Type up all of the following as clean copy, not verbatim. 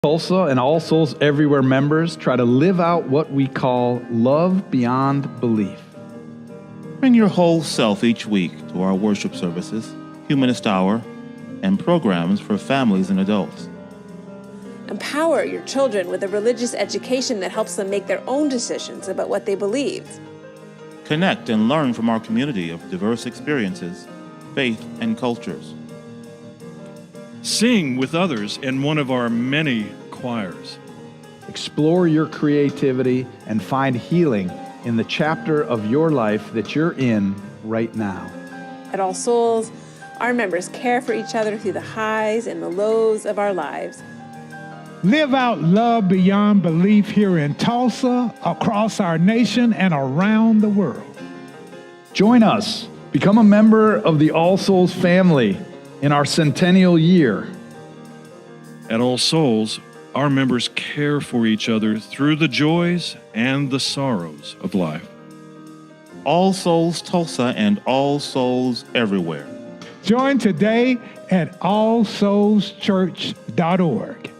Tulsa and All Souls Everywhere members try to live out what we call love beyond belief. Bring your whole self each week to our worship services, Humanist Hour, and programs for families and adults. Empower your children with a religious education that helps them make their own decisions about what they believe. Connect and learn from our community of diverse experiences, faith, and cultures. Sing with others in one of our many choirs. Explore your creativity and find healing in the chapter of your life that you're in right now. At All Souls, our members care for each other through the highs and the lows of our lives. Live out love beyond belief here in Tulsa, across our nation, and around the world. Join us. Become a member of the All Souls family in our centennial year. At All Souls, our members care for each other through the joys and the sorrows of life. All Souls Tulsa and All Souls Everywhere. Join today at allsoulschurch.org.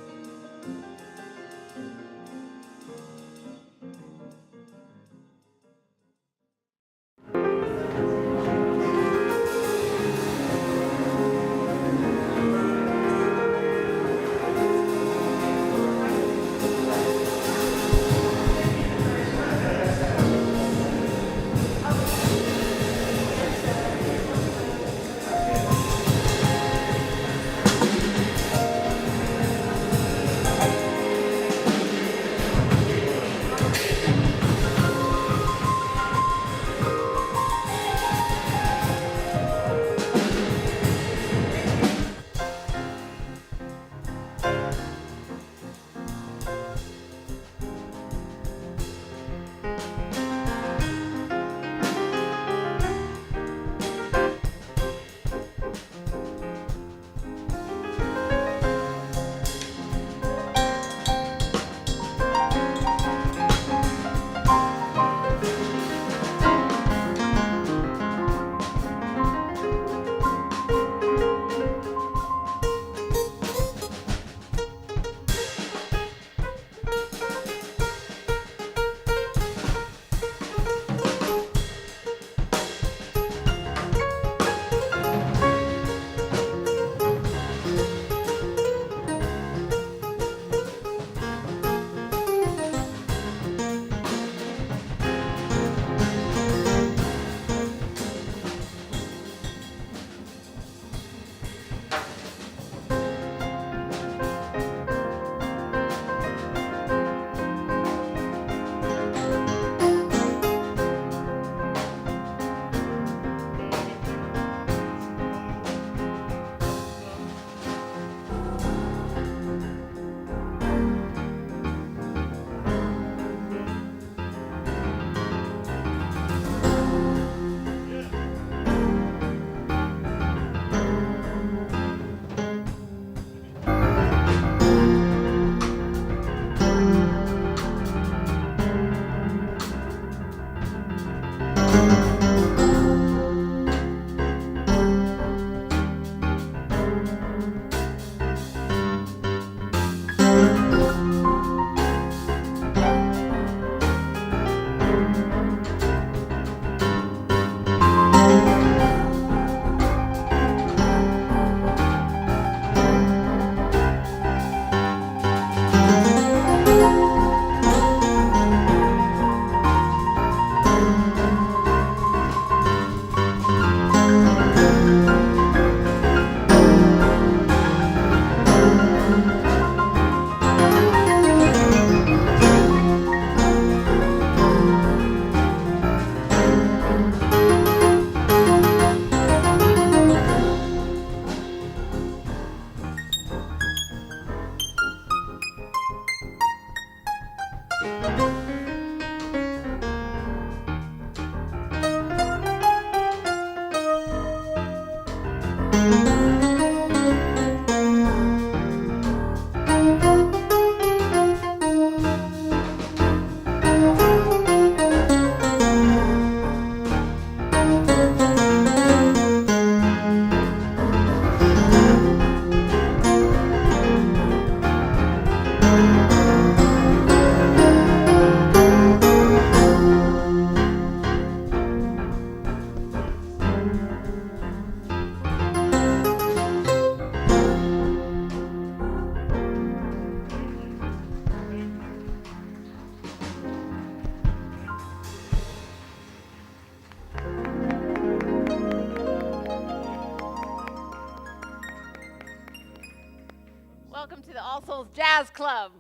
Welcome to the All Souls Jazz Club.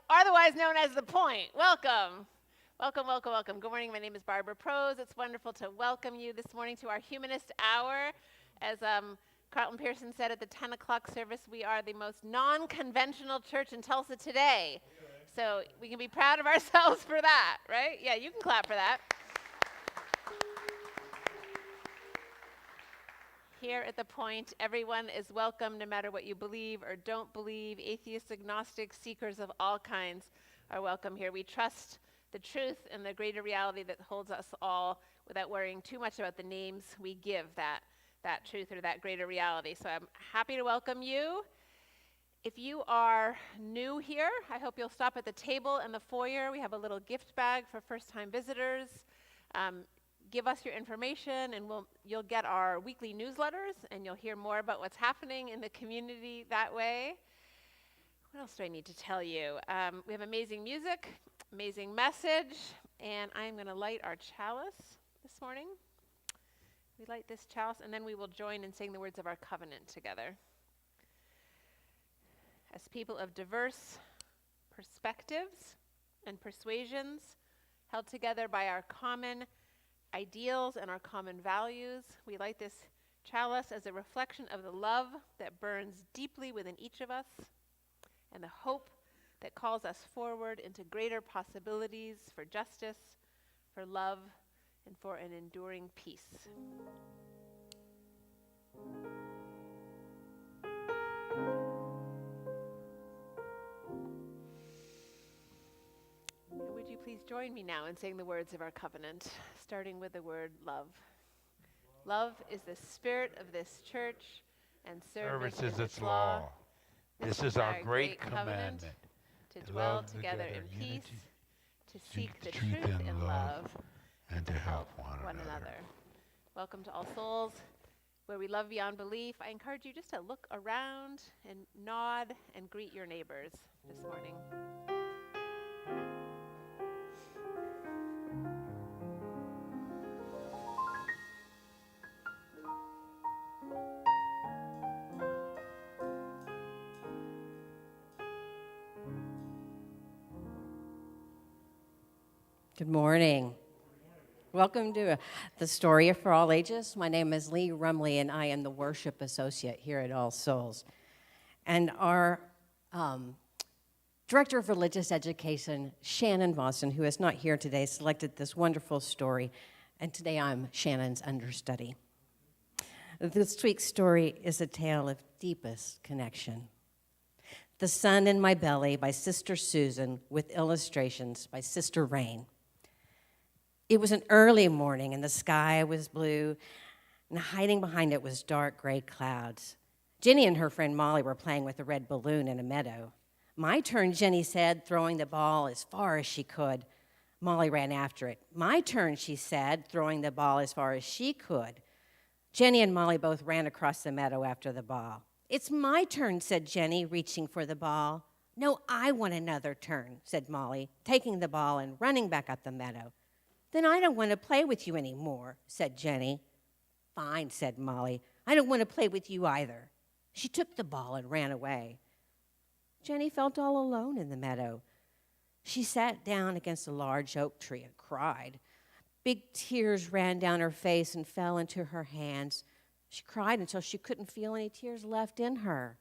Otherwise known as The Point. Welcome. Welcome, welcome, welcome. Good morning. My name is Barbara Prose. It's wonderful to welcome you this morning to our Humanist Hour. As Carlton Pearson said at the 10 o'clock service, we are the most non-conventional church in Tulsa today. So we can be proud of ourselves for that, right? Yeah, you can clap for that. Here at The Point, everyone is welcome no matter what you believe or don't believe. Atheists, agnostics, seekers of all kinds are welcome here. We trust the truth and the greater reality that holds us all without worrying too much about the names we give that truth or that greater reality. So I'm happy to welcome you. If you are new here, I hope you'll stop at the table in the foyer. We have a little gift bag for first-time visitors. Give us your information, and you'll get our weekly newsletters, and you'll hear more about what's happening in the community that way. What else do I need to tell you? We have amazing music, amazing message, and I'm going to light our chalice this morning. We light this chalice, and then we will join in saying the words of our covenant together. As people of diverse perspectives and persuasions, held together by our common ideals and our common values, we light this chalice as a reflection of the love that burns deeply within each of us and the hope that calls us forward into greater possibilities for justice, for love, and for an enduring peace. Would you please join me now in saying the words of our covenant, starting with the word love. Love is the spirit of this church, and service is its law. This is our great commandment, to dwell together in peace, to seek the truth in love, and to help one another. Welcome to All Souls, where we love beyond belief. I encourage you just to look around and nod and greet your neighbors this morning. Good morning. Welcome to the Story for All Ages. My name is Lee Rumley, and I am the worship associate here at All Souls. And our director of religious education, Shannon Boston, who is not here today, selected this wonderful story, and today I'm Shannon's understudy. This week's story is a tale of deepest connection. The Sun in My Belly by Sister Susan, with illustrations by Sister Rain. It was an early morning, and the sky was blue, and hiding behind it was dark gray clouds. Jenny and her friend Molly were playing with a red balloon in a meadow. "My turn," Jenny said, throwing the ball as far as she could. Molly ran after it. "My turn," she said, throwing the ball as far as she could. Jenny and Molly both ran across the meadow after the ball. "It's my turn," said Jenny, reaching for the ball. "No, I want another turn," said Molly, taking the ball and running back up the meadow. "Then I don't want to play with you anymore," said Jenny. "Fine," said Molly. "I don't want to play with you either." She took the ball and ran away. Jenny felt all alone in the meadow. She sat down against a large oak tree and cried. Big tears ran down her face and fell into her hands. She cried until she couldn't feel any tears left in her.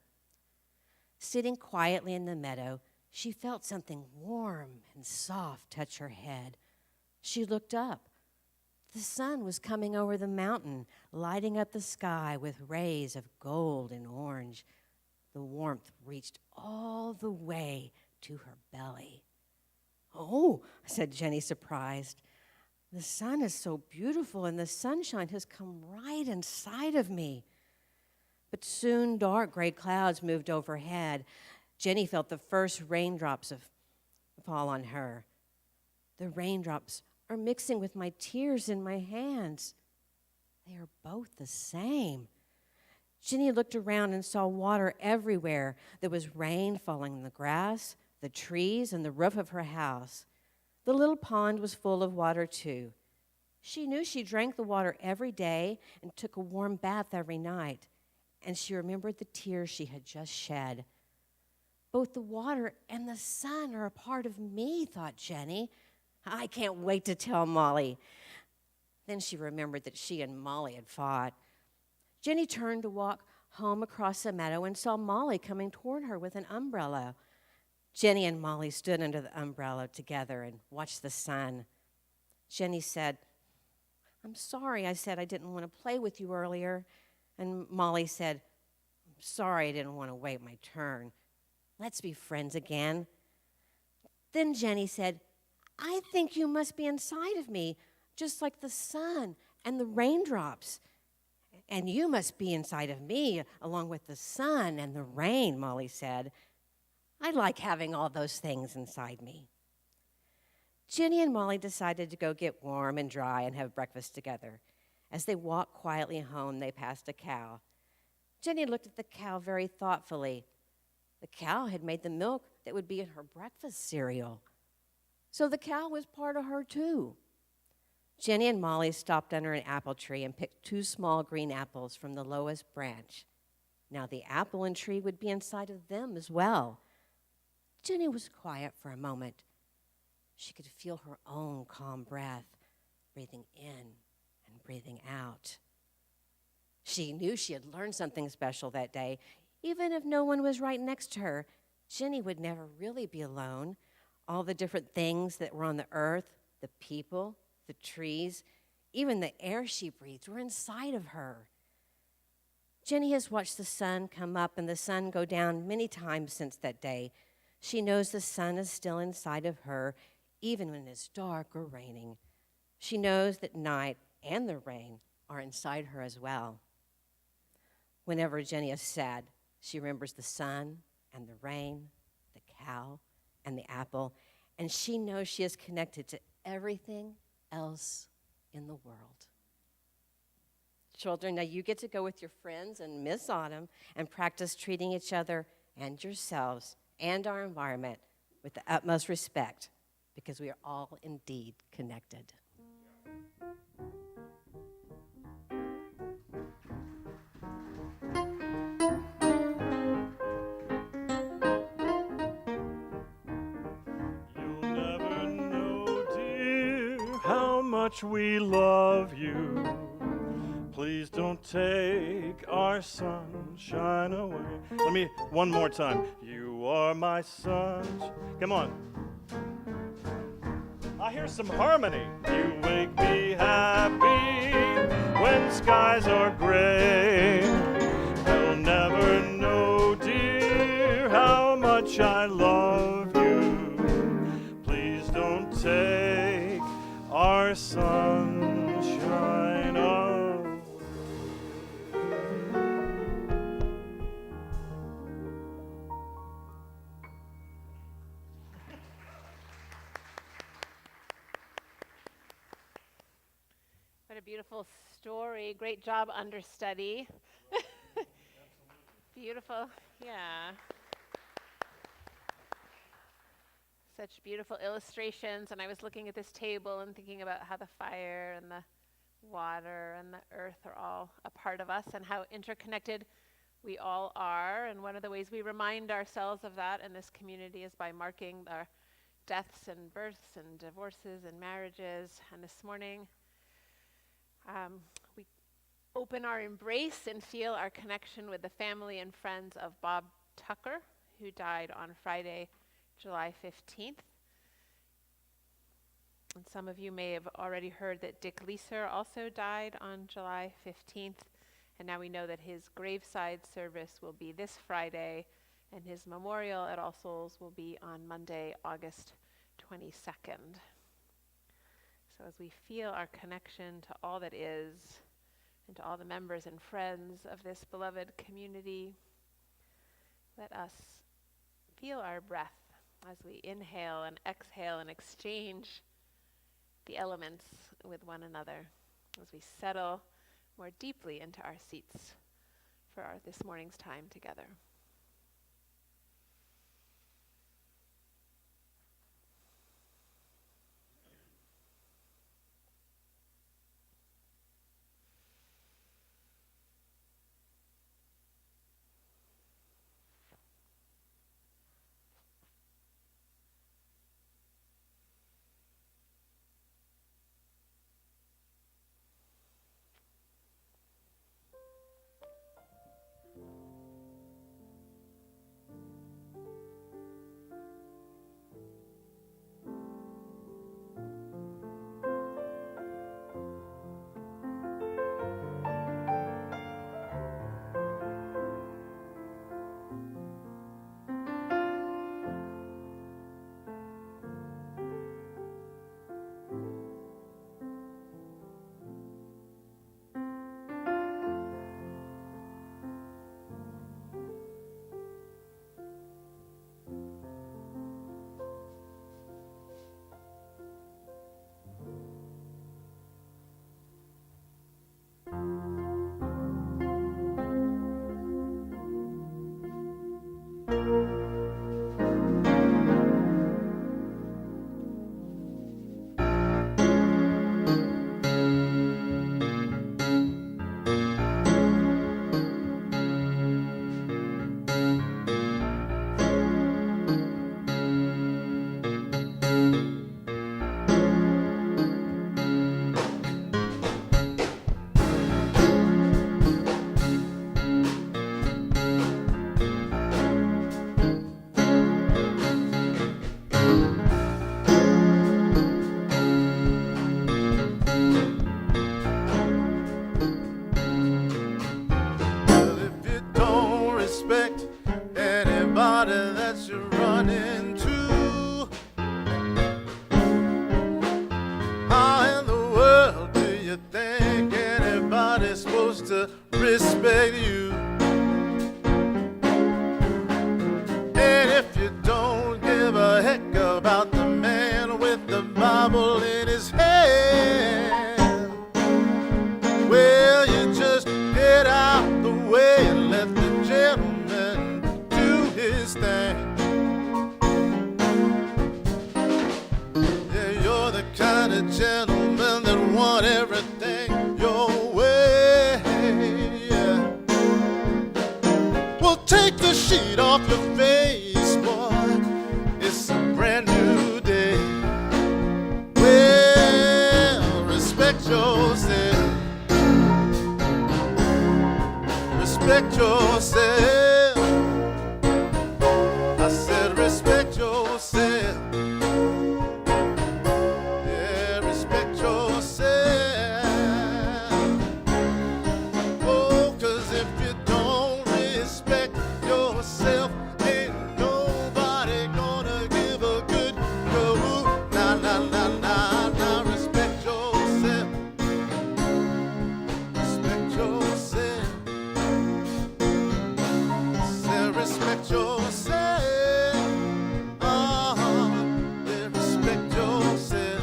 Sitting quietly in the meadow, she felt something warm and soft touch her head. She looked up. The sun was coming over the mountain, lighting up the sky with rays of gold and orange. The warmth reached all the way to her belly. "Oh," said Jenny, surprised. "The sun is so beautiful, and the sunshine has come right inside of me." But soon dark gray clouds moved overhead. Jenny felt the first raindrops fall on her. The raindrops are mixing with my tears in my hands. They are both the same. Jenny looked around and saw water everywhere. There was rain falling on the grass, the trees, and the roof of her house. The little pond was full of water, too. She knew she drank the water every day and took a warm bath every night. And she remembered the tears she had just shed. Both the water and the sun are a part of me, thought Jenny. I can't wait to tell Molly. Then she remembered that she and Molly had fought. Jenny turned to walk home across the meadow and saw Molly coming toward her with an umbrella. Jenny and Molly stood under the umbrella together and watched the sun. Jenny said, "I'm sorry I said I didn't want to play with you earlier." And Molly said, "I'm sorry I didn't want to wait my turn. Let's be friends again." Then Jenny said, "I think you must be inside of me, just like the sun and the raindrops. And you must be inside of me, along with the sun and the rain," Molly said. "I like having all those things inside me." Jenny and Molly decided to go get warm and dry and have breakfast together. As they walked quietly home, they passed a cow. Jenny looked at the cow very thoughtfully. The cow had made the milk that would be in her breakfast cereal. So the cow was part of her, too. Jenny and Molly stopped under an apple tree and picked 2 small green apples from the lowest branch. Now the apple and tree would be inside of them as well. Jenny was quiet for a moment. She could feel her own calm breath, breathing in and breathing out. She knew she had learned something special that day. Even if no one was right next to her, Jenny would never really be alone. All the different things that were on the earth, the people, the trees, even the air she breathed were inside of her. Jenny has watched the sun come up and the sun go down many times since that day. She knows the sun is still inside of her, even when it's dark or raining. She knows that night and the rain are inside her as well. Whenever Jenny is sad, she remembers the sun and the rain, the cow and the apple, and she knows she is connected to everything else in the world. Children, now you get to go with your friends and Miss Autumn and practice treating each other and yourselves and our environment with the utmost respect, because we are all indeed connected. You'll never know, dear, how much we love you. Please don't take our sunshine away. Let me, one more time. You are my sunshine. Come on. I hear some harmony. You make me happy when skies are gray. You'll never know, dear, how much I love you. Please don't take our sunshine away. What a beautiful story. Great job, understudy. Beautiful, yeah. Such beautiful illustrations. And I was looking at this table and thinking about how the fire and the water and the earth are all a part of us and how interconnected we all are. And one of the ways we remind ourselves of that in this community is by marking our deaths and births and divorces and marriages. And this morning, we open our embrace and feel our connection with the family and friends of Bob Tucker, who died on Friday, July 15th. And some of you may have already heard that Dick Leeser also died on July 15th. And now we know that his graveside service will be this Friday, and his memorial at All Souls will be on Monday, August 22nd. So as we feel our connection to all that is, and to all the members and friends of this beloved community. Let us feel our breath as we inhale and exhale and exchange the elements with one another as we settle more deeply into our seats for this morning's time together. respect you. And if you don't give a heck about the man with the Bible in his hand, well, you just get out the way and let the gentleman do his thing. Yeah, you're the kind of gentleman that want everything your way. Yeah. Well, take the sheet off your face, boy. It's a brand new day. Well, respect yourself. Respect yourself. I said respect yourself. Yeah, respect yourself. Oh, 'cause if you don't respect yourself, ain't nobody gonna give a good go. Nah, nah, nah, nah, nah. Respect yourself. Respect yourself. Say respect yourself. Yeah, respect yourself.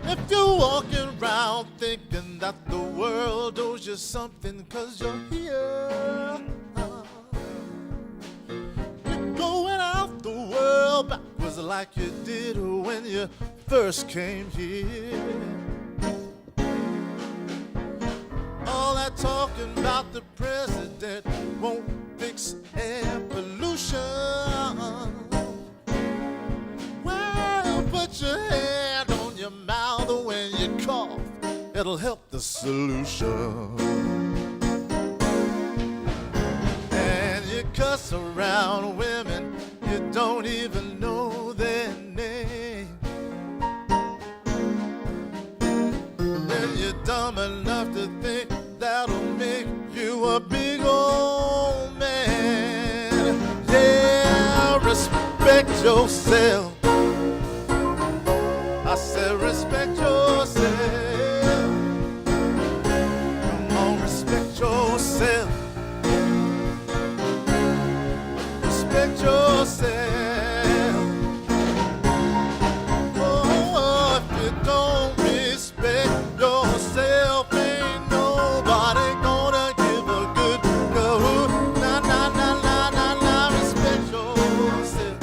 If you're walking around thinking that the world owes you something 'cause you're here, you're going out the world backwards like you did when you first came here. All that talking about the president won't fix air pollution. Well, put your hand on your mouth when you cough. It'll help the solution. And you cuss around women you don't even know their name. you're dumb enough to think that'll make you a big old man. Yeah, respect yourself. I said respect yourself. Come on, respect yourself. Respect yourself. Oh, if you don't respect yourself, ain't nobody gonna give a good go. Nah, nah, nah, nah, nah, nah. Respect yourself.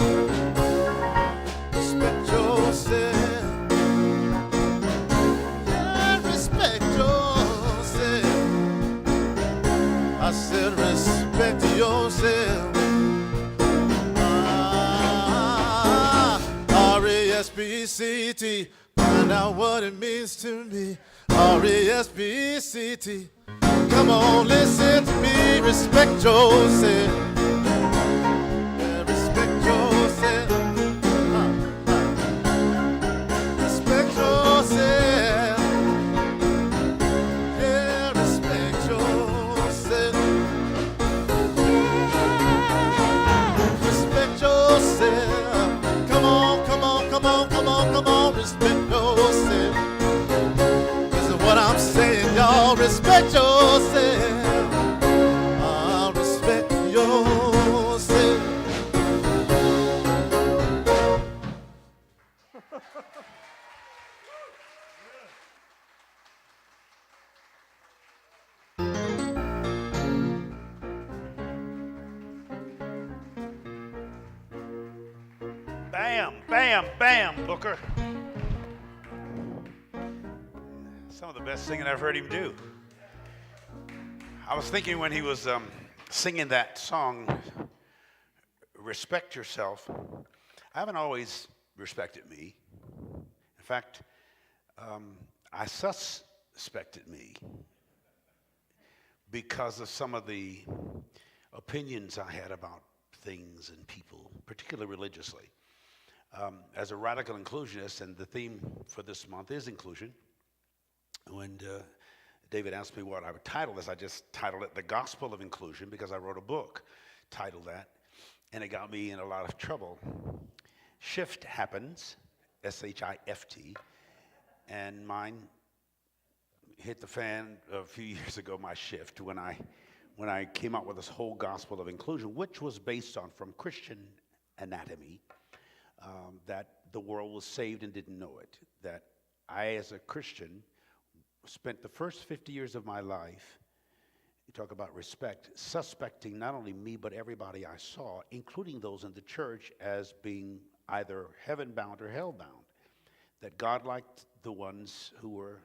Respect yourself. Yeah, respect yourself. I said respect yourself. R-E-S-P-E-C-T, find out what it means to me. R-E-S-P-E-C-T, come on, listen to me. Respect yourself. Yeah, respect yourself. Respect yourself. Yeah, respect yourself. Respect yourself. Come on, come on, come on, come on, come on, respect yourself. This is what I'm saying, y'all. Respect yourself. I'll respect yourself. Bam, bam, bam, Booker. Some of the best singing I've heard him do. I was thinking when he was singing that song, Respect Yourself, I haven't always respected me. In fact, I suspected me because of some of the opinions I had about things and people, particularly religiously. As a radical inclusionist, and the theme for this month is inclusion, when David asked me what I would title this, I just titled it The Gospel of Inclusion because I wrote a book titled that, and it got me in a lot of trouble. Shift happens, S-H-I-F-T, and mine hit the fan a few years ago, my shift, when I came out with this whole gospel of inclusion, which was based on from Christian anatomy, that the world was saved and didn't know it, that I, as a Christian, spent the first 50 years of my life, you talk about respect, suspecting not only me but everybody I saw, including those in the church, as being either heaven-bound or hell-bound, that God liked the ones who were,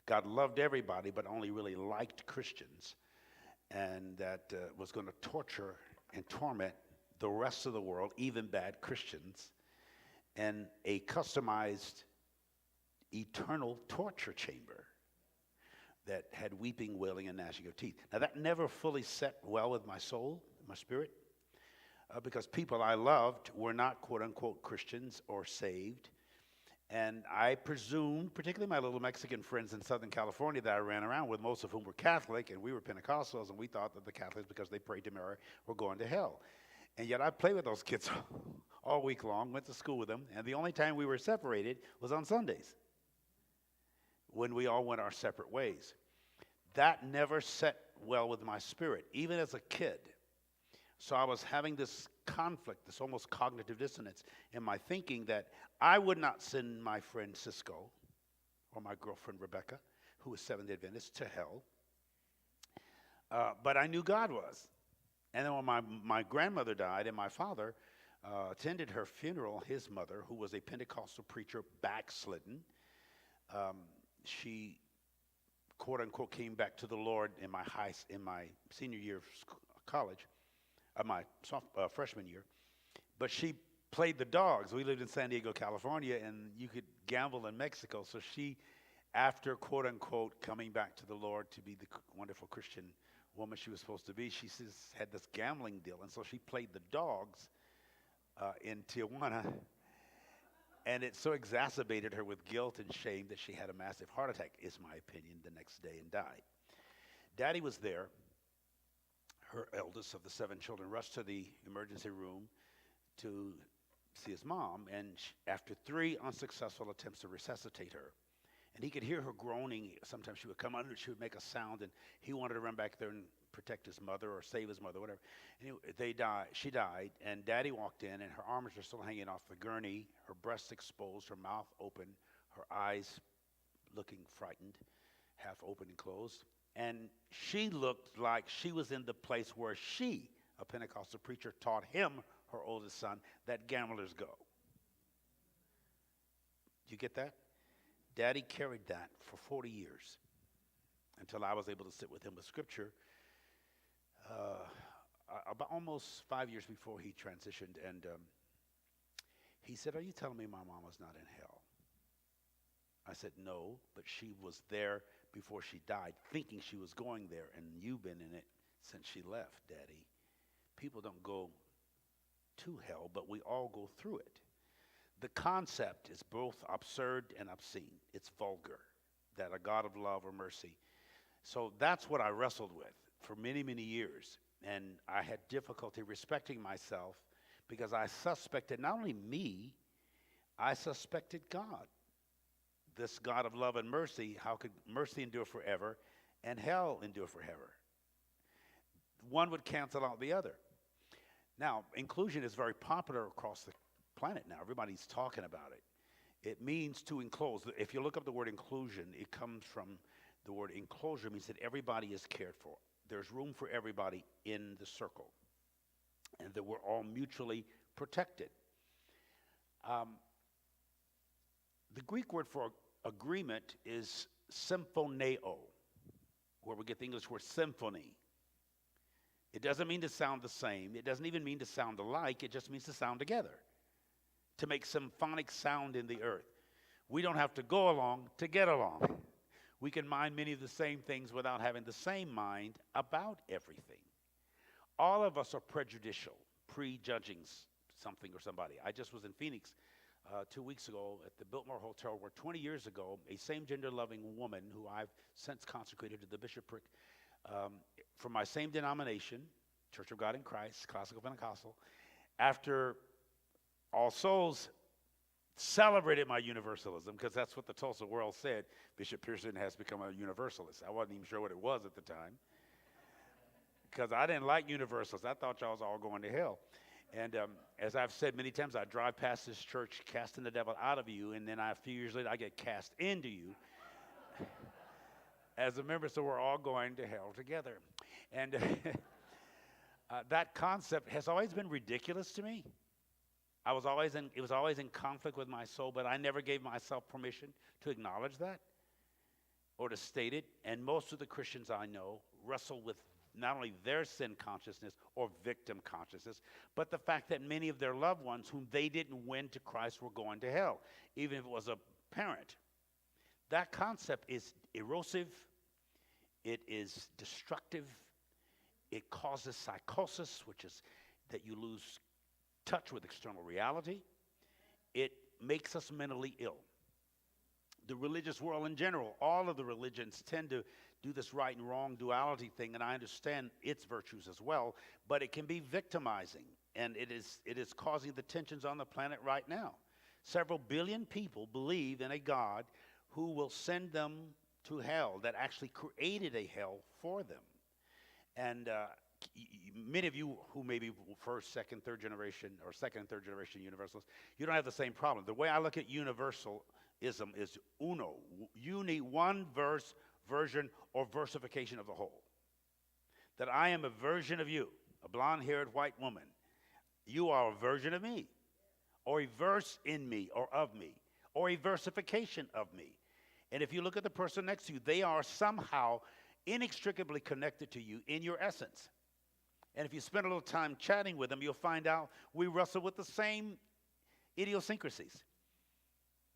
God loved everybody but only really liked Christians, and that was going to torture and torment the rest of the world, even bad Christians, and a customized eternal torture chamber that had weeping, wailing, and gnashing of teeth. Now that never fully set well with my soul, my spirit, because people I loved were not quote-unquote Christians or saved. And I presumed, particularly my little Mexican friends in Southern California that I ran around with, most of whom were Catholic, and we were Pentecostals, and we thought that the Catholics, because they prayed to Mary, were going to hell. And yet I played with those kids all week long, went to school with them, and the only time we were separated was on Sundays, when we all went our separate ways. That never set well with my spirit, even as a kid. So I was having this conflict, this almost cognitive dissonance in my thinking that I would not send my friend Cisco or my girlfriend Rebecca, who was Seventh-day Adventist, to hell. But I knew God was. And then when my grandmother died and my father attended her funeral, his mother, who was a Pentecostal preacher, backslidden, she, quote unquote, came back to the Lord in my senior year of college, my freshman year. But she played the dogs. We lived in San Diego, California, and you could gamble in Mexico. So she, after, quote unquote, coming back to the Lord to be the wonderful Christian woman she was supposed to be, she had this gambling deal. And so she played the dogs in Tijuana. And it so exacerbated her with guilt and shame that she had a massive heart attack, is my opinion, the next day and died. Daddy was there. Her eldest of the 7 children rushed to the emergency room to see his mom, and after 3 unsuccessful attempts to resuscitate her, and he could hear her groaning. Sometimes she would come under, she would make a sound, and he wanted to run back there and protect his mother or save his mother, whatever. Anyway, she died, and Daddy walked in, and her arms were still hanging off the gurney, her breasts exposed, her mouth open, her eyes looking frightened, half open and closed. And she looked like she was in the place where she, a Pentecostal preacher, taught him, her oldest son, that gamblers go. You get that? Daddy carried that for 40 years until I was able to sit with him with Scripture about almost 5 years before he transitioned. And he said, "Are you telling me my mom was not in hell?" I said, "No, but she was there before she died, thinking she was going there, and you've been in it since she left, Daddy. People don't go to hell, but we all go through it." The concept is both absurd and obscene. It's vulgar, that a God of love or mercy. So that's what I wrestled with for many, many years. And I had difficulty respecting myself because I suspected not only me, I suspected God. This God of love and mercy, how could mercy endure forever and hell endure forever? One would cancel out the other. Now, inclusion is very popular across the planet now. Everybody's talking about it. It means to enclose. If you look up the word inclusion, it comes from the word enclosure, means that everybody is cared for. There's room for everybody in the circle, and that we're all mutually protected. The Greek word for agreement is symphoneo, where we get the English word symphony. It doesn't mean to sound the same. It doesn't even mean to sound alike. It just means to sound together, to make symphonic sound in the earth. We don't have to go along to get along. We can mind many of the same things without having the same mind about everything. All of us are prejudicial, prejudging something or somebody. I just was in Phoenix 2 weeks ago at the Biltmore Hotel, where 20 years ago, a same-gender loving woman who I've since consecrated to the bishopric from my same denomination, Church of God in Christ, Classical Pentecostal, after All Souls celebrated my universalism, because that's what the Tulsa World said. Bishop Pearson has become a universalist. I wasn't even sure what it was at the time, because I didn't like universalists. I thought y'all was all going to hell. And as I've said many times, I drive past this church casting the devil out of you, and then a few years later I get cast into you as a member, so we're all going to hell together. And that concept has always been ridiculous to me. It was always in conflict with my soul, but I never gave myself permission to acknowledge that or to state it. And most of the Christians I know wrestle with not only their sin consciousness or victim consciousness, but the fact that many of their loved ones whom they didn't win to Christ were going to hell, even if it was a parent. That concept is erosive. It is destructive. It causes psychosis, which is that you lose touch with external reality. It makes us mentally ill. The religious world in general, all of the religions tend to do this right and wrong duality thing, and I understand its virtues as well, but it can be victimizing, and it is causing the tensions on the planet right now. Several billion people believe in a God who will send them to hell, that actually created a hell for them. And many of you who may be first, second, third generation, or second and third generation universalists, you don't have the same problem. The way I look at universalism is uno, one version or versification of the whole. That I am a version of you, a blonde-haired white woman. You are a version of me, or a verse in me, or of me, or a versification of me. And if you look at the person next to you, they are somehow inextricably connected to you in your essence. And if you spend a little time chatting with them, you'll find out we wrestle with the same idiosyncrasies: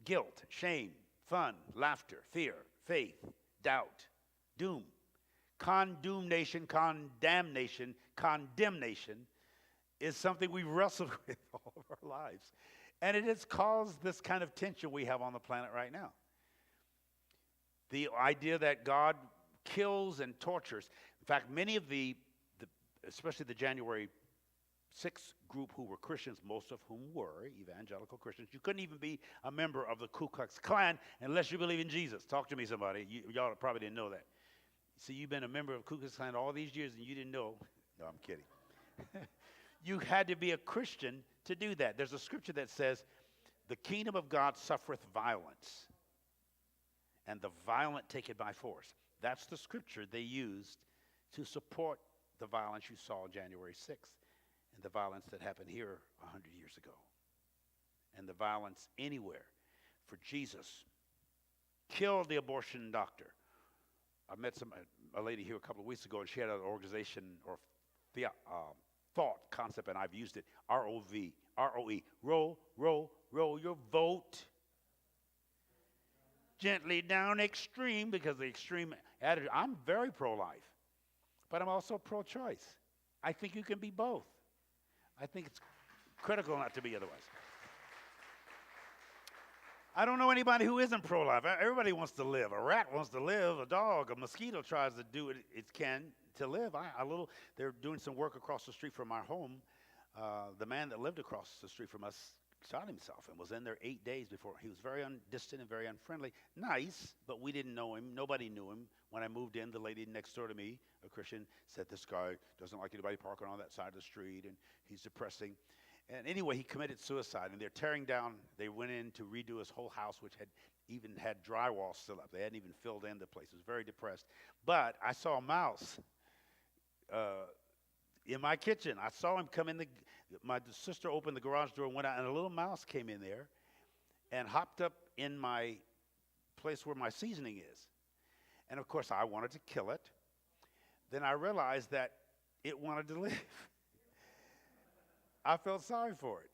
guilt, shame, fun, laughter, fear, faith, doubt, doom, condemnation is something we wrestle with all of our lives. And it has caused this kind of tension we have on the planet right now. The idea that God kills and tortures. In fact, many of especially the January 6th group who were Christians, most of whom were evangelical Christians. You couldn't even be a member of the Ku Klux Klan unless you believe in Jesus. Talk to me, somebody. Y'all probably didn't know that. See, you've been a member of Ku Klux Klan all these years and you didn't know. No, I'm kidding. You had to be a Christian to do that. There's a scripture that says, the kingdom of God suffereth violence, and the violent take it by force. That's the scripture they used to support the violence you saw January 6th and the violence that happened here 100 years ago and the violence anywhere for Jesus. Killed the abortion doctor. I met a lady here a couple of weeks ago, and she had an organization or thought concept, and I've used it, R-O-E, roll your vote gently down extreme, because the extreme attitude. I'm very pro-life, but I'm also pro-choice. I think you can be both. I think it's critical not to be otherwise. I don't know anybody who isn't pro-life. Everybody wants to live. A rat wants to live. A dog, a mosquito tries to do what it can to live. They're doing some work across the street from our home. The man that lived across the street from us shot himself and was in there 8 days before. He was very distant and very unfriendly. Nice, but we didn't know him. Nobody knew him. When I moved in, the lady next door to me, a Christian, said this guy doesn't like anybody parking on that side of the street, and he's depressing. And anyway, he committed suicide, and they're tearing down. They went in to redo his whole house, which had even had drywall still up. They hadn't even filled in the place. It was very depressed. But I saw a mouse in my kitchen. I saw him come in. My sister opened the garage door and went out, and a little mouse came in there and hopped up in my place where my seasoning is. And, of course, I wanted to kill it. Then I realized that it wanted to live. I felt sorry for it.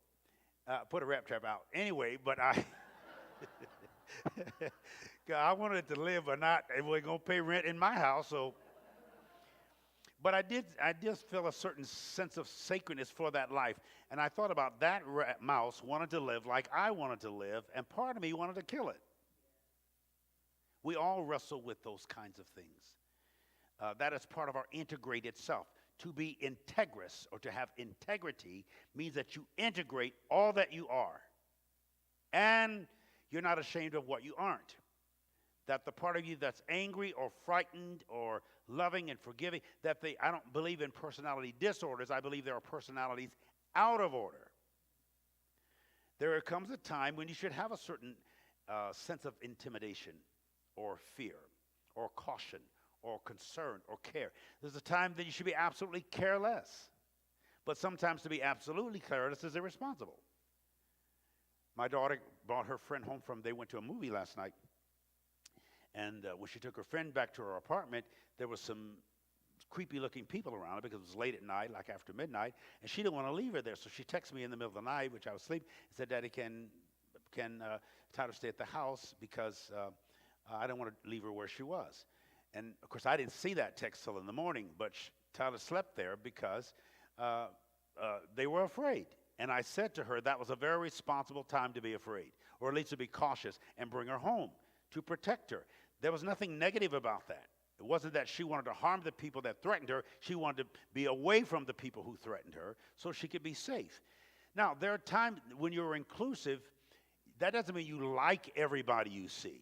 Put a rat trap out. Anyway, but I wanted it to live or not. It wasn't going to pay rent in my house, so. But I just feel a certain sense of sacredness for that life. And I thought about that mouse wanted to live like I wanted to live, and part of me wanted to kill it. We all wrestle with those kinds of things. That is part of our integrated self. To be integrous or to have integrity means that you integrate all that you are. And you're not ashamed of what you aren't. That the part of you that's angry or frightened or loving and forgiving, I don't believe in personality disorders. I believe there are personalities out of order. There comes a time when you should have a certain sense of intimidation or fear or caution or concern or care. There's a time that you should be absolutely careless. But sometimes to be absolutely careless is irresponsible. My daughter brought her friend home they went to a movie last night. And when she took her friend back to her apartment, there was some creepy-looking people around her because it was late at night, like after midnight, and she didn't want to leave her there. So she texted me in the middle of the night, which I was asleep, and said, "Daddy, can Tyler stay at the house because I don't want to leave her where she was." And, of course, I didn't see that text till in the morning, but Tyler slept there because they were afraid. And I said to her that was a very responsible time to be afraid, or at least to be cautious and bring her home to protect her. There was nothing negative about that. It wasn't that she wanted to harm the people that threatened her. She wanted to be away from the people who threatened her so she could be safe. Now, there are times when you're inclusive, that doesn't mean you like everybody you see.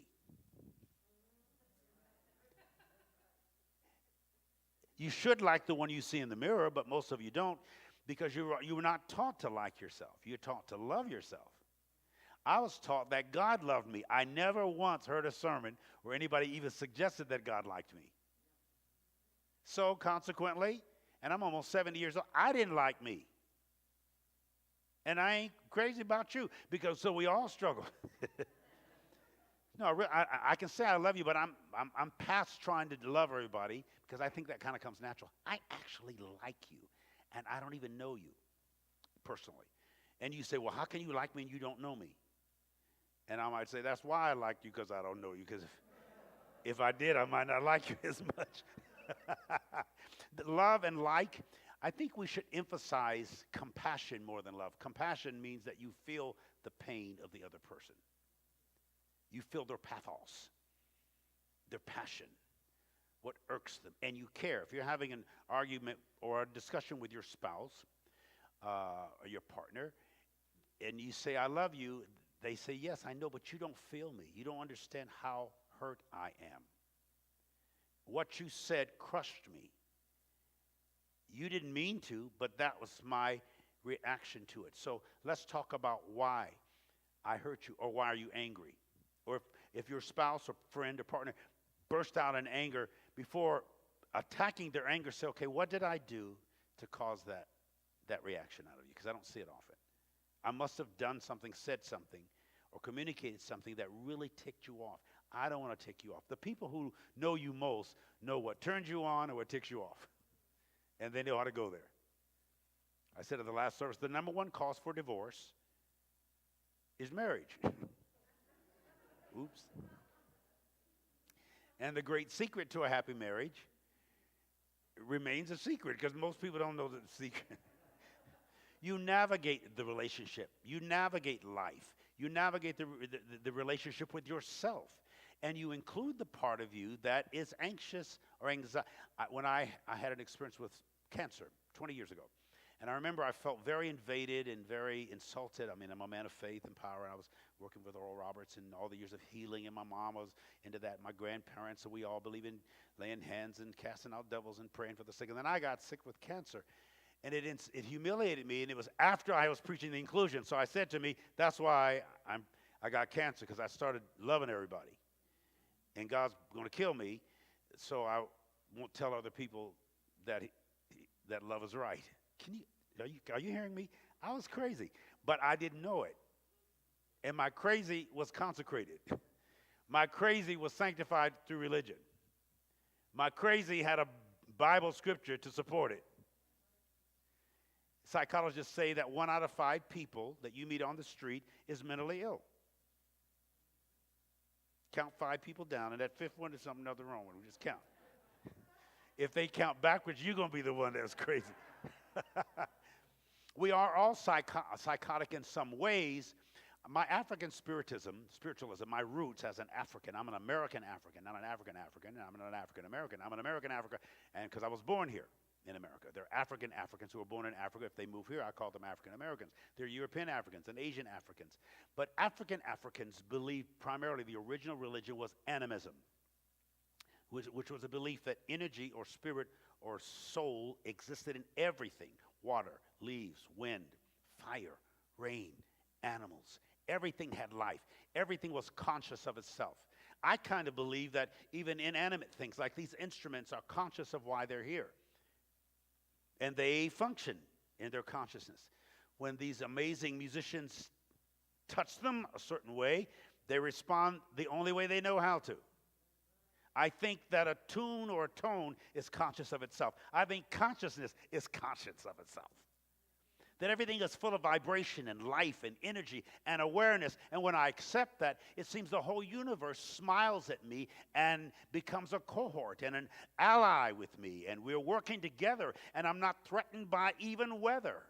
You should like the one you see in the mirror, but most of you don't, because you were not taught to like yourself. You're taught to love yourself. I was taught that God loved me. I never once heard a sermon where anybody even suggested that God liked me. So consequently, and I'm almost 70 years old, I didn't like me. And I ain't crazy about you, because so we all struggle. No, I can say I love you, but I'm past trying to love everybody, because I think that kind of comes natural. I actually like you, and I don't even know you personally. And you say, well, how can you like me and you don't know me? And I might say, that's why I like you, because I don't know you, because if I did, I might not like you as much. Love and like, I think we should emphasize compassion more than love. Compassion means that you feel the pain of the other person. You feel their pathos, their passion, what irks them, and you care. If you're having an argument or a discussion with your spouse or your partner, and you say, I love you, they say, yes, I know, but you don't feel me. You don't understand how hurt I am. What you said crushed me. You didn't mean to, but that was my reaction to it. So let's talk about why I hurt you, or why are you angry? Or if your spouse or friend or partner burst out in anger, before attacking their anger, say, okay, what did I do to cause that reaction out of you? Because I don't see it often. I must have done something, said something, or communicated something that really ticked you off. I don't want to tick you off. The people who know you most know what turns you on or what ticks you off. And they know how to go there. I said at the last service, the number one cause for divorce is marriage. Oops. And the great secret to a happy marriage remains a secret, because most people don't know the secret. You navigate the relationship. You navigate life. You navigate the relationship with yourself. And you include the part of you that is anxious or anxiety. When I had an experience with cancer 20 years ago, and I remember I felt very invaded and very insulted. I mean, I'm a man of faith and power, and I was working with Oral Roberts and all the years of healing, and my mom was into that, my grandparents, so we all believe in laying hands and casting out devils and praying for the sick. And then I got sick with cancer, and it humiliated me, and it was after I was preaching the inclusion. So I said to me, that's why I got cancer, because I started loving everybody. And God's going to kill me, so I won't tell other people that that love is right. Are you hearing me? I was crazy, but I didn't know it. And my crazy was consecrated. My crazy was sanctified through religion. My crazy had a Bible scripture to support it. Psychologists say that 1 out of 5 people that you meet on the street is mentally ill. Count 5 people down, and that fifth one is something nothing wrong with them. Just count. If they count backwards, you're going to be the one that's crazy. We are all psychotic in some ways. My African spiritualism, my roots as an African. I'm an American African, not an African African. I'm not an African American. I'm an American African, and because I was born here in America. They're African Africans who were born in Africa. If they move here, I call them African Americans. They're European Africans and Asian Africans. But African Africans believed primarily the original religion was animism, which was a belief that energy or spirit or soul existed in everything: water, leaves, wind, fire, rain, animals. Everything had life. Everything was conscious of itself. I kind of believe that even inanimate things like these instruments are conscious of why they're here. And they function in their consciousness. When these amazing musicians touch them a certain way, they respond the only way they know how to. I think that a tune or a tone is conscious of itself. I think consciousness is conscious of itself. That everything is full of vibration and life and energy and awareness. And when I accept that, it seems the whole universe smiles at me and becomes a cohort and an ally with me. And we're working together, and I'm not threatened by even weather.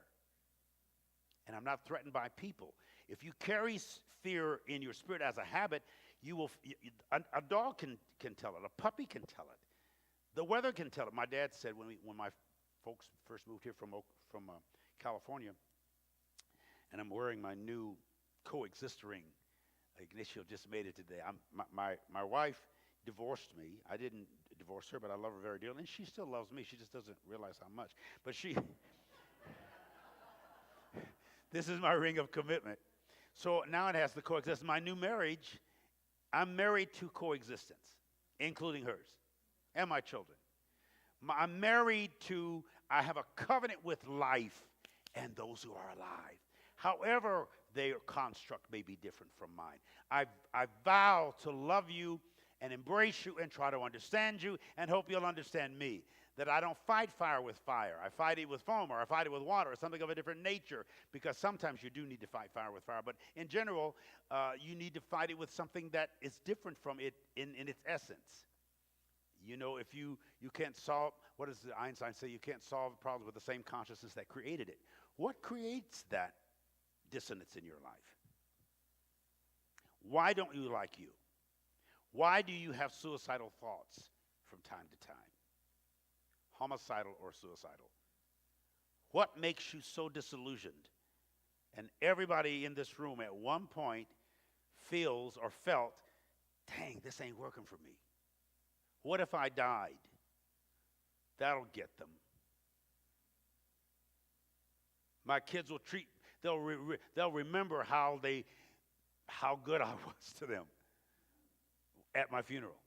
And I'm not threatened by people. If you carry fear in your spirit as a habit, a dog can tell it. A puppy can tell it. The weather can tell it. My dad said when my folks first moved here from California, and I'm wearing my new coexist ring. Ignacio just made it today. My wife divorced me. I didn't divorce her, but I love her very dearly, and she still loves me. She just doesn't realize how much. But this is my ring of commitment. So now it has to coexist. My new marriage, I'm married to coexistence, including hers and my children. I'm married to, I have a covenant with life and those who are alive. However, their construct may be different from mine. I vow to love you and embrace you and try to understand you and hope you'll understand me. That I don't fight fire with fire. I fight it with foam, or I fight it with water, or something of a different nature, because sometimes you do need to fight fire with fire. But in general, you need to fight it with something that is different from it in its essence. You know, if you can't solve, what does Einstein say? You can't solve problems with the same consciousness that created it. What creates that dissonance in your life? Why don't you like you? Why do you have suicidal thoughts from time to time? Homicidal or suicidal? What makes you so disillusioned? And everybody in this room at one point feels or felt, dang, this ain't working for me. What if I died? That'll get them. My kids will they'll remember how good I was to them at my funeral,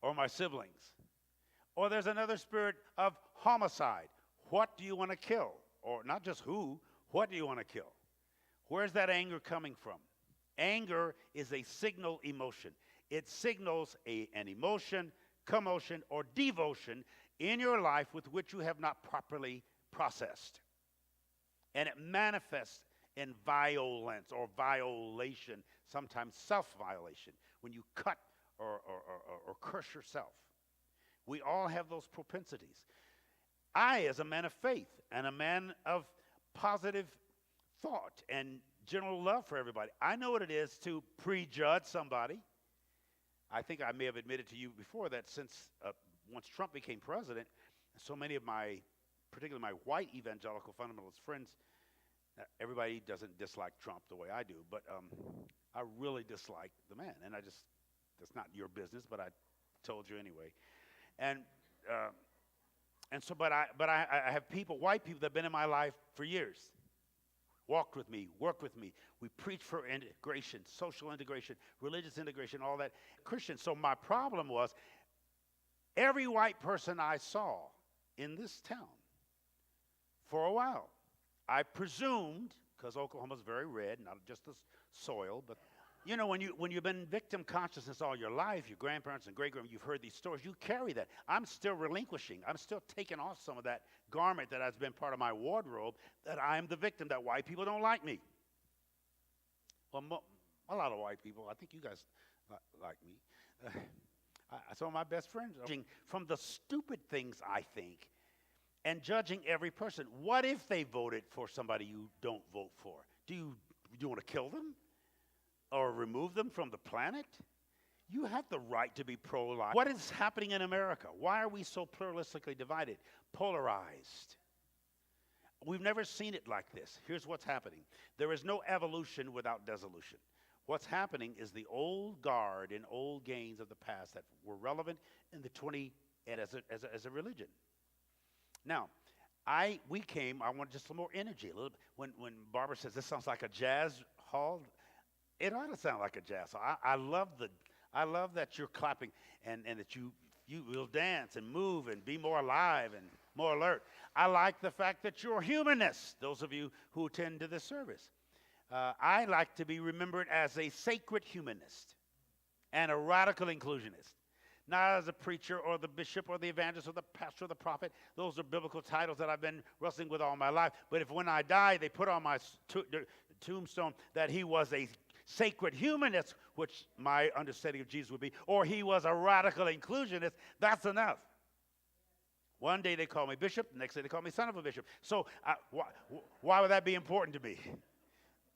or my siblings. Or there's another spirit of homicide. What do you want to kill? Or not just who, what do you want to kill? Where's that anger coming from? Anger is a signal emotion. It signals an emotion, commotion, or devotion in your life with which you have not properly processed. And it manifests in violence or violation, sometimes self-violation, when you cut or curse yourself. We all have those propensities. I, as a man of faith and a man of positive thought and general love for everybody, I know what it is to prejudge somebody. I think I may have admitted to you before that since once Trump became president, so many of my, particularly my white evangelical fundamentalist friends, everybody doesn't dislike Trump the way I do, but I really dislike the man. And that's not your business, but I told you anyway. And so, but I have people, white people that have been in my life for years, walked with me, worked with me. We preach for integration, social integration, religious integration, all that. Christian. So my problem was every white person I saw in this town for a while, I presumed, because Oklahoma's very red, not just the soil, but you know, when you've been victim consciousness all your life, your grandparents and great-grandparents, you've heard these stories, you carry that. I'm still relinquishing. I'm still taking off some of that garment that has been part of my wardrobe, that I am the victim, that white people don't like me. Well, a lot of white people, I think you guys like me. Some of my best friends are from the stupid things I think and judging every person. What if they voted for somebody you don't vote for? Do you want to kill them? Or remove them from the planet? You have the right to be pro-life. What is happening in America? Why are we so pluralistically divided, polarized? We've never seen it like this. Here's what's happening. There is no evolution without dissolution. What's happening is the old guard and old gains of the past that were relevant in the 20 and as a religion. Now, I want just a little more energy. A little. When Barbara says this sounds like a jazz hall, it ought to sound like a jazz. So I love that you're clapping and that you will dance and move and be more alive and more alert. I like the fact that you're humanists, those of you who attend to this service. I like to be remembered as a sacred humanist and a radical inclusionist. Not as a preacher or the bishop or the evangelist or the pastor or the prophet. Those are biblical titles that I've been wrestling with all my life. But if when I die, they put on my tombstone that he was a sacred humanist, which my understanding of Jesus would be, or he was a radical inclusionist, that's enough. One day they call me bishop, the next day they call me son of a bishop. So why would that be important to me?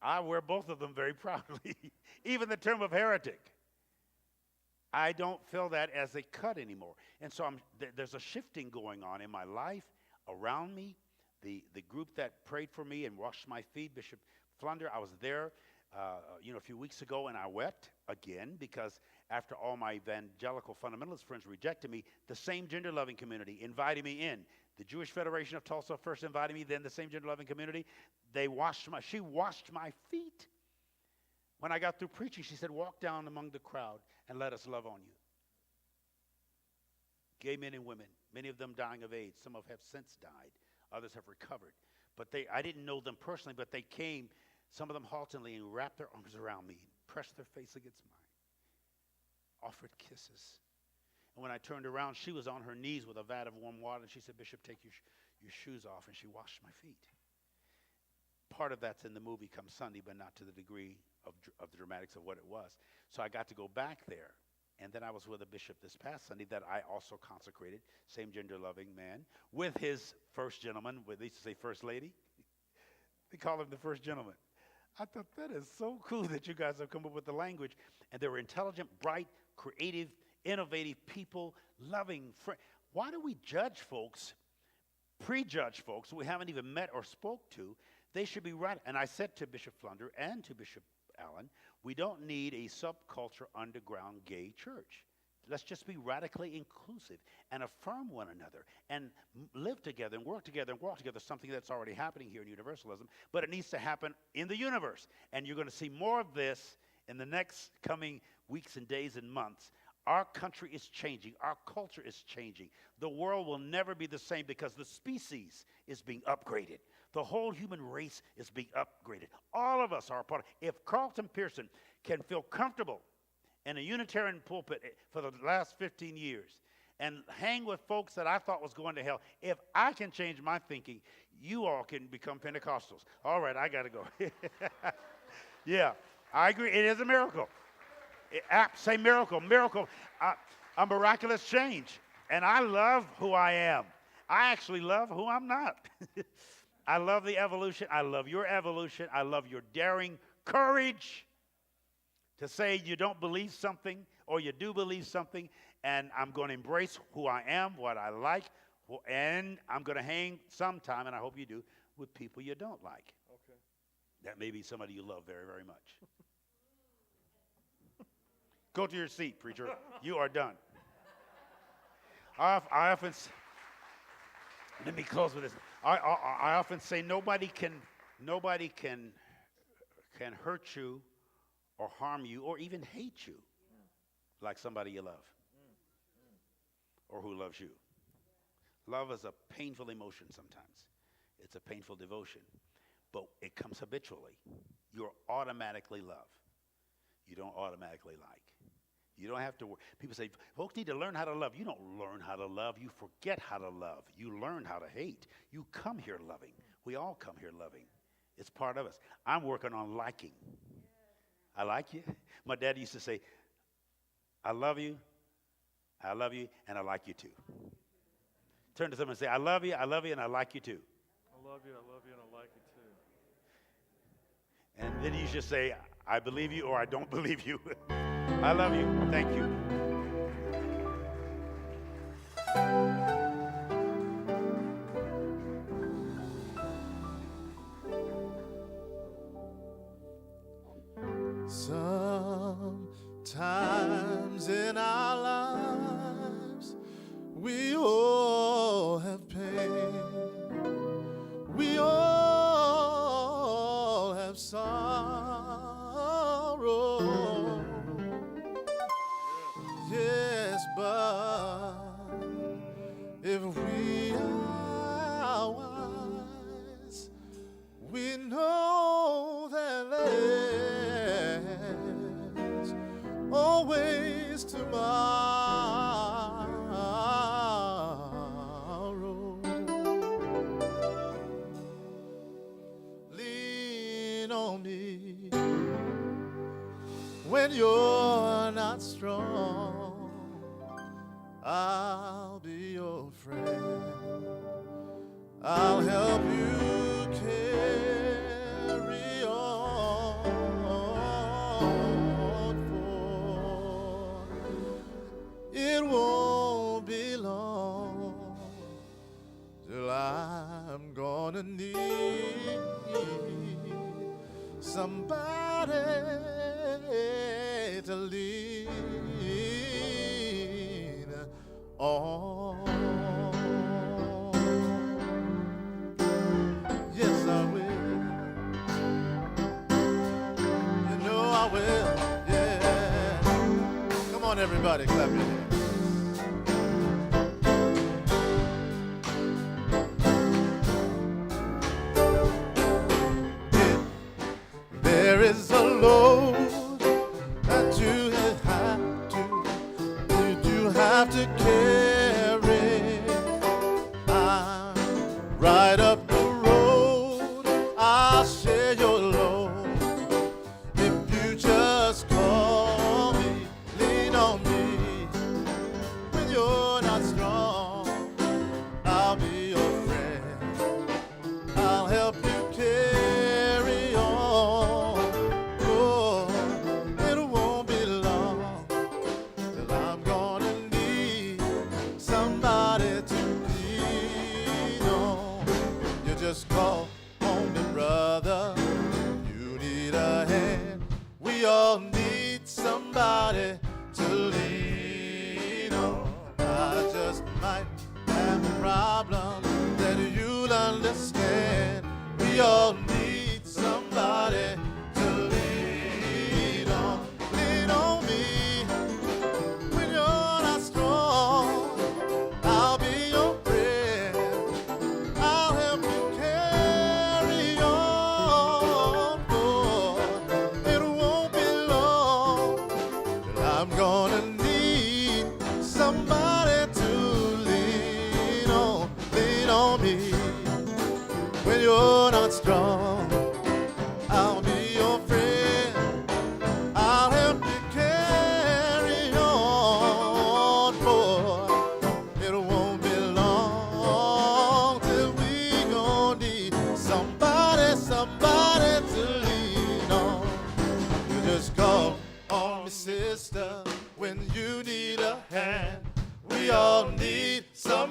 I wear both of them very proudly. Even the term of heretic. I don't feel that as a cut anymore. And so there's a shifting going on in my life, around me. The group that prayed for me and washed my feet, Bishop Flunder, I was there a few weeks ago, and I wept again because after all my evangelical fundamentalist friends rejected me, the same gender-loving community invited me in. The Jewish Federation of Tulsa first invited me, then the same gender-loving community. She washed my feet. When I got through preaching, she said, walk down among the crowd and let us love on you. Gay men and women, many of them dying of AIDS. Some have since died. Others have recovered. But I didn't know them personally, but they came, some of them haltingly, and wrapped their arms around me, pressed their face against mine, offered kisses. And when I turned around, she was on her knees with a vat of warm water, and she said, Bishop, take your shoes off, and she washed my feet. Part of that's in the movie Come Sunday, but not to the degree of the dramatics of what it was. So I got to go back there. And then I was with a bishop this past Sunday that I also consecrated, same gender-loving man, with his first gentleman, they used to say first lady. They call him the first gentleman. I thought that is so cool that you guys have come up with the language. And they're intelligent, bright, creative, innovative people, loving. Why do we judge folks, prejudge folks we haven't even met or spoke to? They should be right. And I said to Bishop Flunder and to Bishop Allen, we don't need a subculture underground gay church. Let's just be radically inclusive and affirm one another and live together and work together and walk together, something that's already happening here in universalism, but it needs to happen in the universe. And you're going to see more of this in the next coming weeks and days and months. Our country is changing. Our culture is changing. The world will never be the same because the species is being upgraded. The whole human race is being upgraded. All of us are a part of it. If Carlton Pearson can feel comfortable in a Unitarian pulpit for the last 15 years and hang with folks that I thought was going to hell, if I can change my thinking, you all can become Pentecostals. All right, I got to go. Yeah, I agree. It is a miracle. Say miracle, miracle, a miraculous change. And I love who I am. I actually love who I'm not. I love the evolution. I love your evolution. I love your daring courage to say you don't believe something or you do believe something, and I'm going to embrace who I am, what I like, and I'm going to hang sometime, and I hope you do, with people you don't like. Okay. That may be somebody you love very, very much. Go to your seat, preacher. You are done. I often, let me close with this. I often say nobody can hurt you or harm you or even hate you like somebody you love or who loves you. Love is a painful emotion sometimes. It's a painful devotion, but it comes habitually. You're automatically love. You don't automatically like. You don't have to worry. People say, folks need to learn how to love. You don't learn how to love. You forget how to love. You learn how to hate. You come here loving. We all come here loving. It's part of us. I'm working on liking. I like you. My dad used to say, I love you, and I like you too. Turn to someone and say, I love you, and I like you too. I love you, and I like you too. And then you just say, I believe you or I don't believe you. I love you. Thank you. Sometimes in our lives we all have pain. We all have sorrow. Yes, but if we are wise, we know that there's always tomorrow. Lean on me when you're not strong. I'll be your friend. I'll help you carry on, for it won't be long till I'm gonna need somebody to lean on. Yes, I will. You know I will. Yeah. Come on, everybody, clap your hands. There is a load that you have to carry. I'm right up the road. I'll share your load if you just call me, lean on me. When you're not strong, I'll be your friend. I'll help you carry on.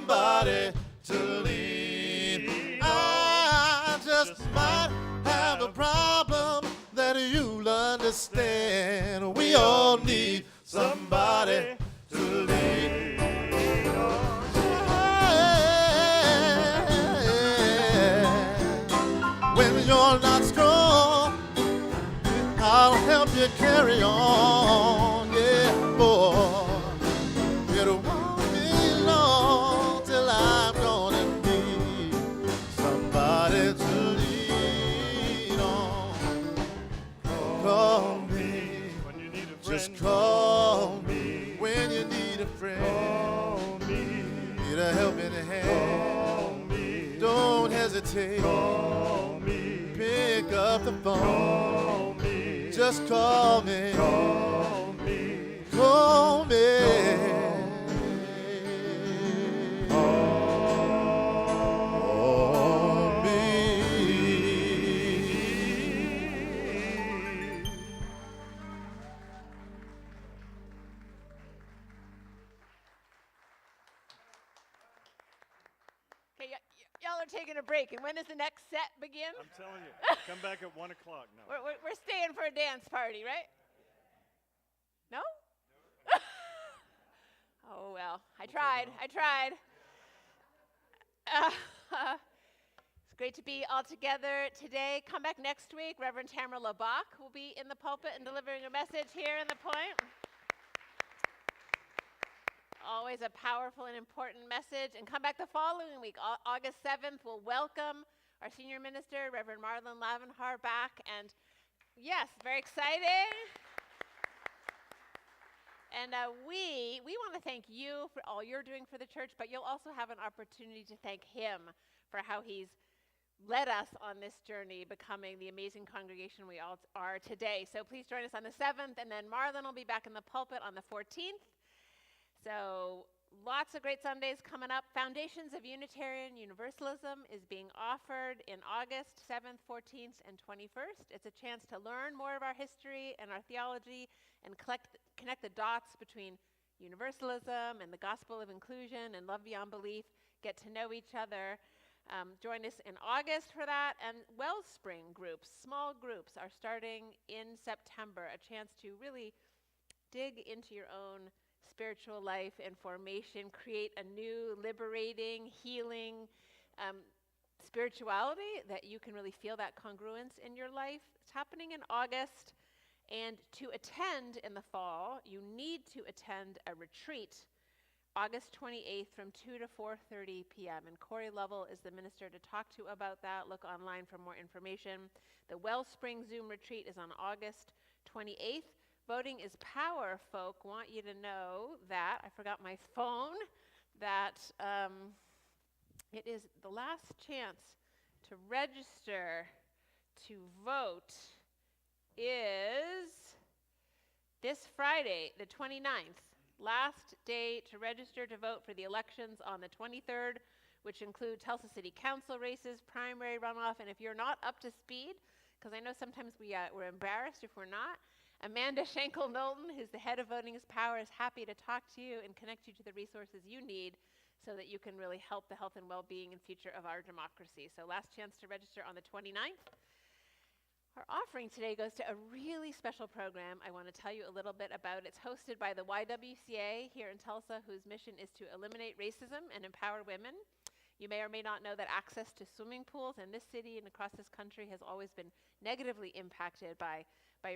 somebody to lean. I just might have a problem that you'll understand. We all need somebody to lean on. When you're not strong, I'll help you carry on. Yeah, boy. It won't be long till I'm gonna need somebody to lean on. Call me When you need a friend. just call me when you need a friend. Call me. Need a helping hand. Call me. Don't hesitate. Call me. Pick up the phone. Call me. Just call me. Call me. Call me. Call me. Okay, y'all are taking a break, and when does the next set begin? I'm telling you, come back at 1 o'clock now. We're staying for a dance party, right? No? Oh, well, I tried. It's great to be all together today. Come back next week. Reverend Tamara Labach will be in the pulpit and delivering a message here in the Point. Always a powerful and important message. And come back the following week, August 7th, we'll welcome our senior minister, Reverend Marlon Lavenhar, back. And yes, very exciting. And we want to thank you for all you're doing for the church, but you'll also have an opportunity to thank him for how he's led us on this journey, becoming the amazing congregation we all are today. So please join us on the 7th, and then Marlon will be back in the pulpit on the 14th. So lots of great Sundays coming up. Foundations of Unitarian Universalism is being offered in August 7th, 14th, and 21st. It's a chance to learn more of our history and our theology and connect the dots between universalism and the gospel of inclusion and love beyond belief, get to know each other. Join us in August for that. And Wellspring groups, small groups, are starting in September, a chance to really dig into your own spiritual life and formation, create a new, liberating, healing spirituality that you can really feel that congruence in your life. It's happening in August. And to attend in the fall, you need to attend a retreat August 28th from 2 to 4:30 p.m. And Corey Lovell is the minister to talk to about that. Look online for more information. The Wellspring Zoom retreat is on August 28th. Voting is power, folk. Want you to know that, I forgot my phone, that it is the last chance to register to vote is this Friday, the 29th. Last day to register to vote for the elections on the 23rd, which include Tulsa City Council races, primary runoff, and if you're not up to speed, because I know sometimes we're embarrassed if we're not, Amanda Schenkel-Knowlton, who's the head of Voting is Power, is happy to talk to you and connect you to the resources you need so that you can really help the health and well-being and future of our democracy. So last chance to register on the 29th. Our offering today goes to a really special program I want to tell you a little bit about. It's hosted by the YWCA here in Tulsa, whose mission is to eliminate racism and empower women. You may or may not know that access to swimming pools in this city and across this country has always been negatively impacted by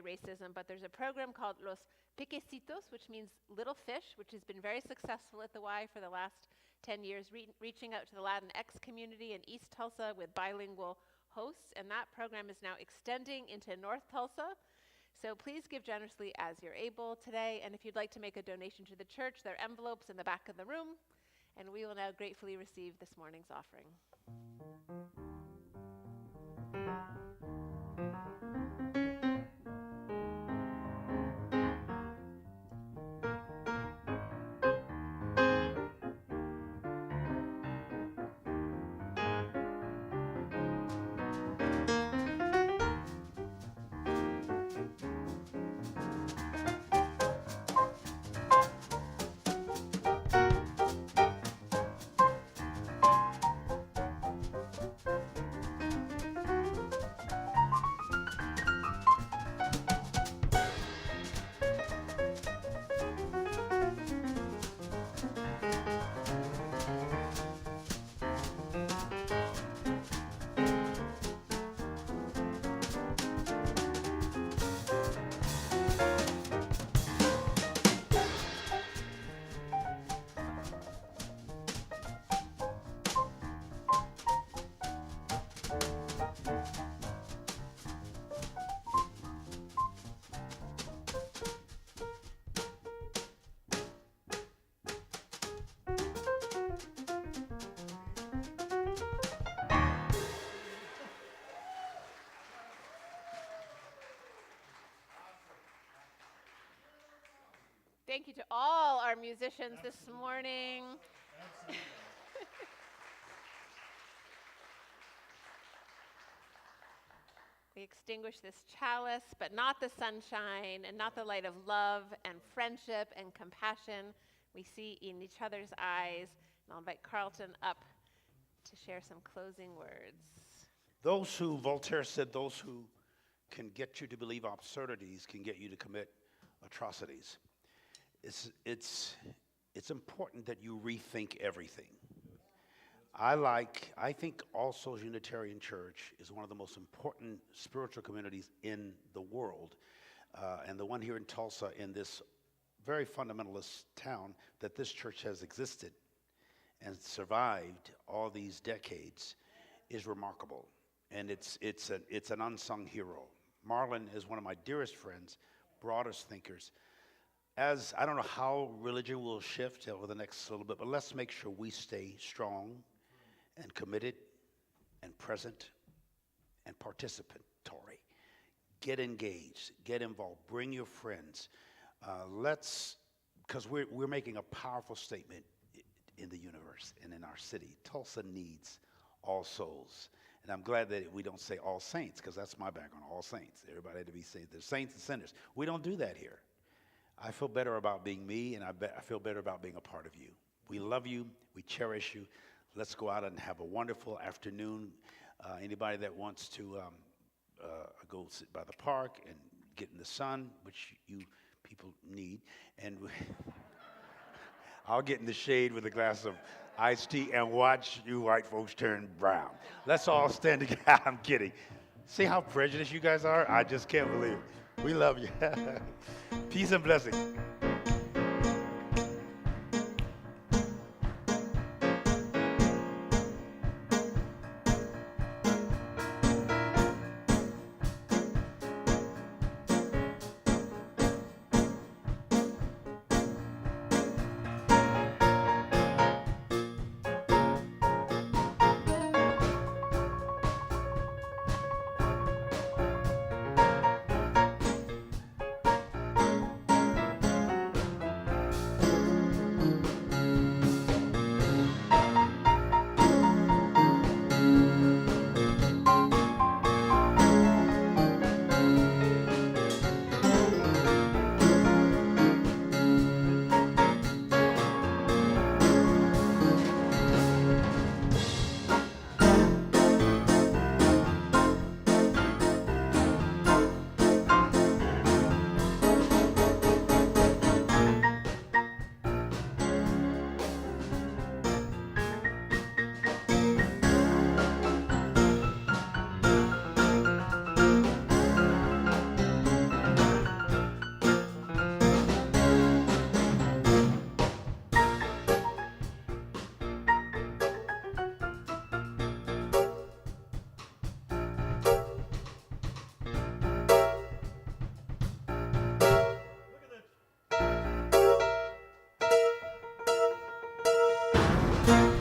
racism, but there's a program called Los Pequecitos, which means little fish, which has been very successful at the Y for the last 10 years, reaching out to the Latinx community in East Tulsa with bilingual hosts, and that program is now extending into North Tulsa. So please give generously as you're able today, and if you'd like to make a donation to the church, there are envelopes in the back of the room, and we will now gratefully receive this morning's offering. Thank you to all our musicians this morning. We extinguish this chalice, but not the sunshine and not the light of love and friendship and compassion we see in each other's eyes. And I'll invite Carlton up to share some closing words. Voltaire said, those who can get you to believe absurdities can get you to commit atrocities. It's important that you rethink everything. I think All Souls Unitarian Church is one of the most important spiritual communities in the world, and the one here in Tulsa, in this very fundamentalist town, that this church has existed and survived all these decades, is remarkable, and it's an unsung hero. Marlon is one of my dearest friends, broadest thinkers. As I don't know how religion will shift over the next little bit, but let's make sure we stay strong and committed and present and participatory. Get engaged, get involved, bring your friends. Because we're making a powerful statement in the universe and in our city. Tulsa needs all souls. And I'm glad that we don't say all saints, because that's my background, all saints. Everybody had to be saved. There's saints and sinners. We don't do that here. I feel better about being me, and I feel better about being a part of you. We love you. We cherish you. Let's go out and have a wonderful afternoon. Anybody that wants to go sit by the park and get in the sun, which you people need, and I'll get in the shade with a glass of iced tea and watch you white folks turn brown. Let's all stand together. I'm kidding. See how prejudiced you guys are? I just can't believe it. We love you. Peace and blessing. Thank you.